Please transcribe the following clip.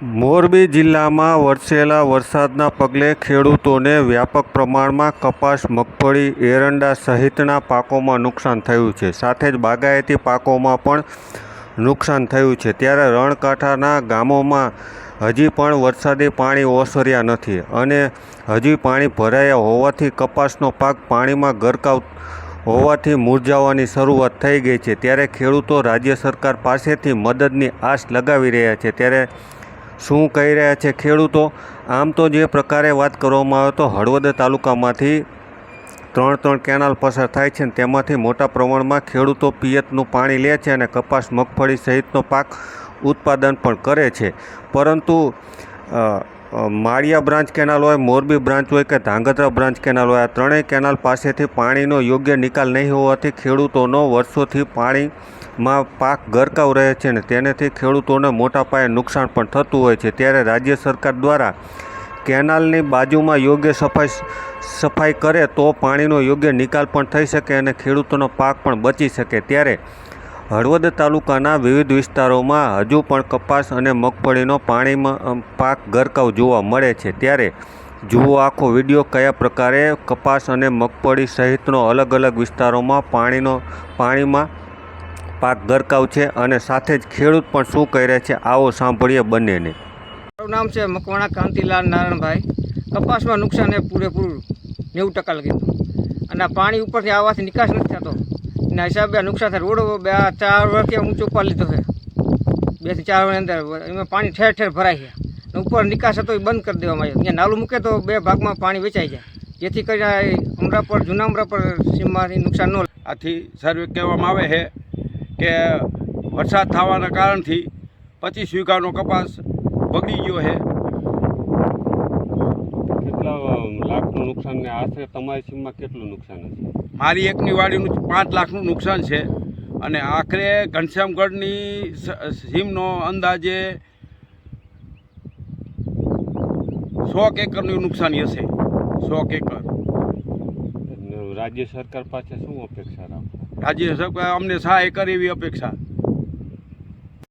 મોરબી જિલ્લામાં વરસેલા વરસાદના પગલે ખેડૂતોને વ્યાપક પ્રમાણમાં કપાસ, મગફળી, એરંડા સહિતના પાકોમાં નુકસાન થયું છે. સાથે જ બાગાયતી પાકોમાં પણ નુકસાન થયું છે. ત્યારે રણકાંઠાના ગામોમાં હજી પણ વરસાદી પાણી ઓસર્યા નથી અને હજી પાણી ભરાયા હોવાથી કપાસનો પાક પાણીમાં ગરકાવ હોવાથી મુરઝાવાની શરૂઆત થઈ ગઈ છે. ત્યારે ખેડૂતો રાજ્ય સરકાર પાસેથી મદદની આશ લગાવી રહ્યા છે. ત્યારે શું કહી રહ્યા છે ખેડૂતો? આમ તો જે પ્રકારે વાત કરવામાં આવે તો હળવદ તાલુકામાંથી ત્રણ કેનાલ પસાર થાય છે અને તેમાંથી મોટા પ્રમાણમાં ખેડૂતો પિયતનું પાણી લે છે અને કપાસ, મગફળી સહિતનો પાક ઉત્પાદન પણ કરે છે. પરંતુ માળિયા બ્રાન્ચ કેનાલ હોય, મોરબી બ્રાન્ચ હોય કે ધાંગધ્રા બ્રાન્ચ કેનાલ હોય, આ ત્રણેય કેનાલ પાસેથી પાણીનો યોગ્ય નિકાલ નહીં હોવાથી ખેડૂતોનો વર્ષોથી પાણીમાં પાક ગરકાવ રહે છે અને તેનાથી ખેડૂતોને મોટા પાયે નુકસાન પણ થતું હોય છે. ત્યારે રાજ્ય સરકાર દ્વારા કેનાલની બાજુમાં યોગ્ય સફાઈ કરે તો પાણીનો યોગ્ય નિકાલ પણ થઈ શકે અને ખેડૂતોનો પાક પણ બચી શકે. ત્યારે હળવદ તાલુકાના વિવિધ વિસ્તારોમાં હજુ પણ કપાસ અને મગફળીનો પાણીમાં પાક ગરકાવ જોવા મળે છે. ત્યારે જુઓ આખો વિડીયો કયા પ્રકારે કપાસ અને મગફળી સહિતનો અલગ અલગ વિસ્તારોમાં પાણીમાં પાક ગરકાવ છે અને સાથે જ ખેડૂત પણ શું કહી રહ્યા છે. આવો સાંભળીએ બંનેને. મારું નામ છે મકવાણા કાંતિલાલ નારાયણભાઈ. કપાસમાં નુકસાન એ પૂરેપૂરું 90% લગીનું અને પાણી ઉપરથી આવવાથી નિકાસ નથી થતો. એના હિસાબે નુકસાન થાય. રોડ 4 વર્ષથી ઊંચો ઉપર લીધો છે, 2 થી 4 વર્ષની અંદર એમાં પાણી ઠેર ઠેર ભરાય છે અને ઉપર નિકાસ હતો એ બંધ કરી દેવામાં આવ્યો. અહીંયા નાલું મૂકે તો 2 ભાગમાં પાણી વેચાઈ જાય, જેથી કરીને અમરાપર, જૂના અમરાપર સીમમાંથી નુકસાન ન. આથી સર્વે કહેવામાં આવે છે કે વરસાદ થવાના કારણથી 25 વીઘાનો કપાસ બગડી ગયો છે. કેટલા લાખનું નુકસાન ને આશરે તમારી સીમમાં કેટલું નુકસાન હશે? મારી એકની વાડીનું 5 લાખનું નુકસાન છે અને આખરે ઘનશ્યામગઢની સીમનો અંદાજે 100 એકરનું નુકસાન હશે. 100 એકર. રાજ્ય સરકાર પાસે શું અપેક્ષા રાખો? રાજ્ય સરકાર અમને સહાય કરે એવી અપેક્ષા.